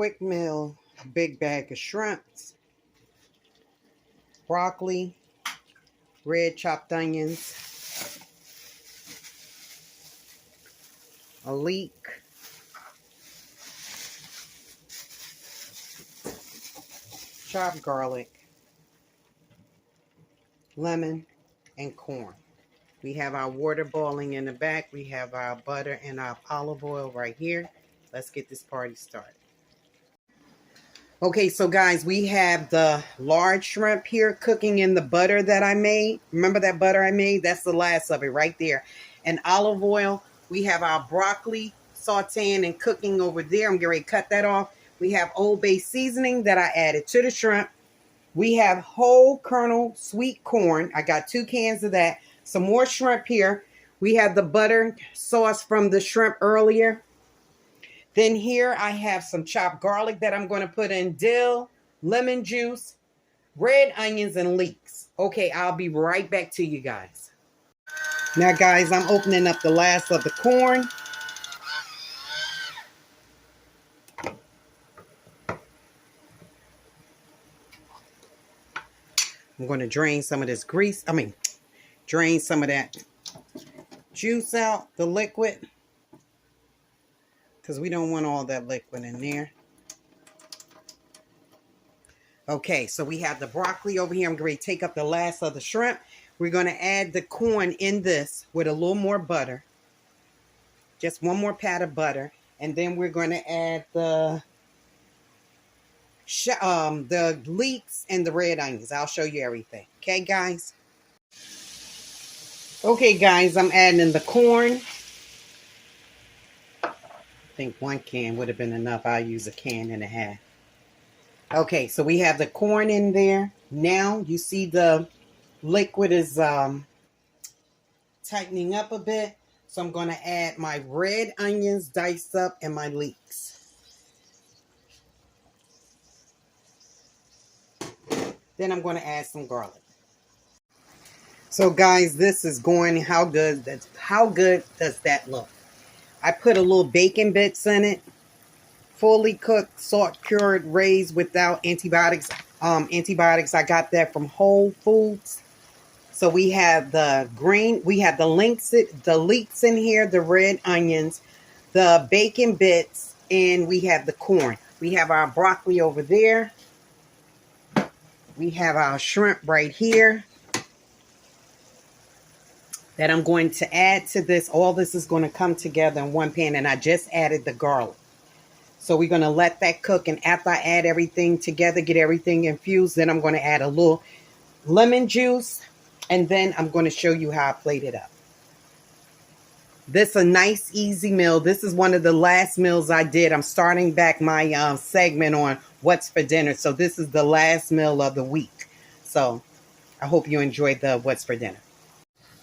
Quick meal, a big bag of shrimps, broccoli, red chopped onions, a leek, chopped garlic, lemon, and corn. We have our water boiling in the back. We have our butter and our olive oil right here. Let's get this party started. Okay, so guys, we have the large shrimp here cooking in the butter that I made. Remember that butter I made? That's the last of it right there. And olive oil. We have our broccoli sauteing and cooking over there. I'm getting ready to cut that off. We have Old Bay seasoning that I added to the shrimp. We have whole kernel sweet corn. I got 2 cans of that. Some more shrimp here. We have the butter sauce from the shrimp earlier. Then here I have some chopped garlic that I'm going to put in, dill, lemon juice, red onions, and leeks. Okay, I'll be right back to you guys. Now, guys, I'm opening up the last of the corn. I'm going to drain some of this grease. Drain some of that juice out, the liquid, because we don't want all that liquid in there. Okay, so we have the broccoli over here. I'm going to take up the last of the shrimp. We're going to add the corn in this with a little more butter. Just one more pat of butter. And then we're going to add the leeks and the red onions. I'll show you everything. Okay, guys? Okay, guys, I'm adding in the corn. I think 1 can would have been enough. I'll use a can and a half. Okay, so we have the corn in there. Now you see the liquid is tightening up a bit. So I'm going to add my red onions diced up and my leeks. Then I'm going to add some garlic. So guys, this is going, how good does that look? I put a little bacon bits in it. Fully cooked, salt cured, raised without antibiotics. I got that from Whole Foods. So we have the green, we have the leeks in here, the red onions, the bacon bits, and we have the corn. We have our broccoli over there. We have our shrimp right here that I'm going to add to this. All this is going to come together in one pan, and I just added the garlic. So we're going to let that cook, and after I add everything together, get everything infused, then I'm going to add a little lemon juice, and then I'm going to show you how I plate it up. This is a nice, easy meal. This is one of the last meals I did. I'm starting back my segment on what's for dinner. So this is the last meal of the week. So I hope you enjoyed the what's for dinner.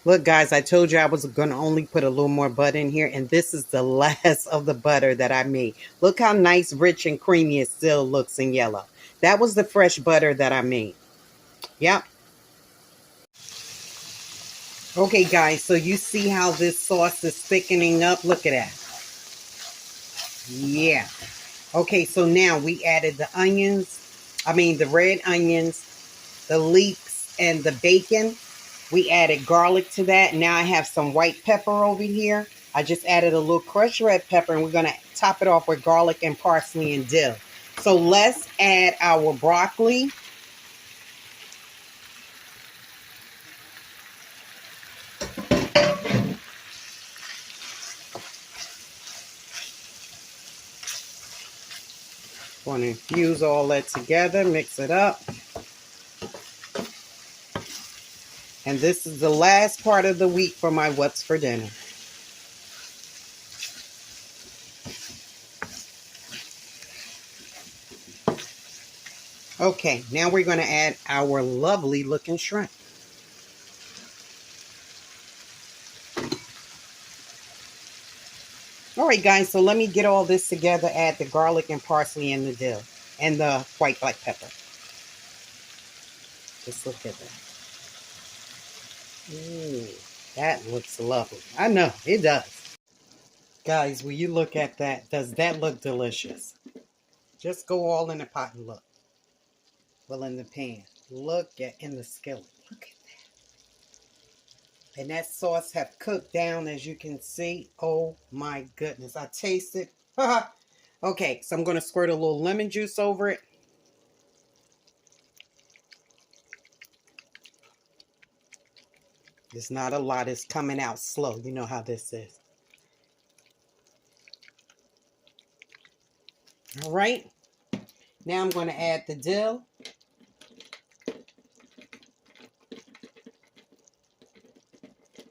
Look, guys, I told you I was going to only put a little more butter in here. And this is the last of the butter that I made. Look how nice, rich, and creamy it still looks in yellow. That was the fresh butter that I made. Yep. Okay, guys, so you see how this sauce is thickening up? Look at that. Yeah. Okay, so now we added the the red onions, the leeks, and the bacon. We added garlic to that. Now I have some white pepper over here. I just added a little crushed red pepper, and we're going to top it off with garlic and parsley and dill. So let's add our broccoli. Going to infuse all that together, mix it up. And this is the last part of the week for my what's for dinner. Okay, now we're going to add our lovely looking shrimp. All right, guys, so let me get all this together. Add the garlic and parsley and the dill and the white black pepper. Just look at that. Ooh, that looks lovely. I know, it does. Guys, will you look at that? Does that look delicious? Just go all in the pot and look. Well, in the pan. Look at, in the skillet. Look at that. And that sauce have cooked down, as you can see. Oh my goodness. I taste it. Okay, so I'm going to squirt a little lemon juice over it. There's not a lot. It's coming out slow. You know how this is. All right. Now I'm going to add the dill.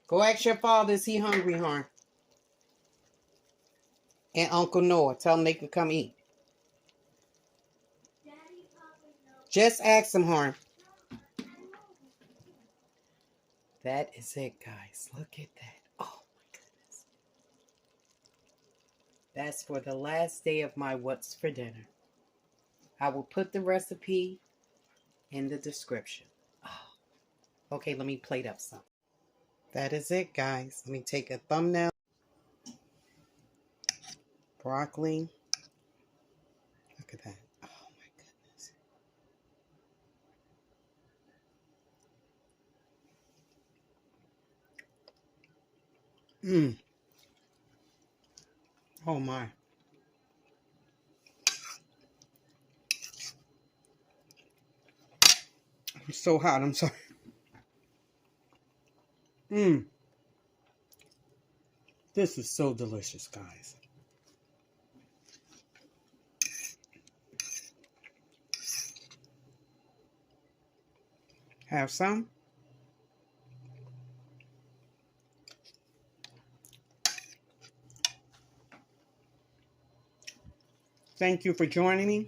Go ask your father, is he hungry, hon? And Uncle Noah. Tell them they can come eat. Just ask them, hon. That is it, guys. Look at that. Oh, my goodness. That's for the last day of my what's for dinner. I will put the recipe in the description. Oh. Okay, let me plate up some. That is it, guys. Let me take a thumbnail. Broccoli. Look at that. Oh, my goodness. Oh, my. It's so hot. I'm sorry. This is so delicious, guys. Have some. Thank you for joining me.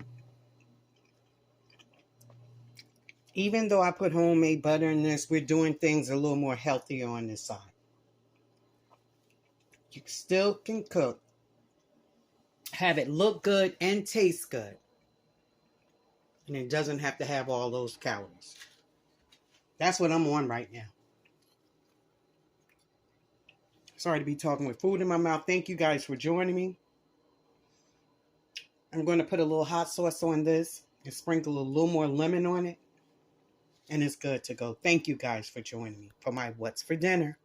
Even though I put homemade butter in this, we're doing things a little more healthier on this side. You still can cook, have it look good and taste good. And it doesn't have to have all those calories. That's what I'm on right now. Sorry to be talking with food in my mouth. Thank you guys for joining me. I'm going to put a little hot sauce on this and sprinkle a little more lemon on it. And it's good to go. Thank you guys for joining me for my What's for Dinner.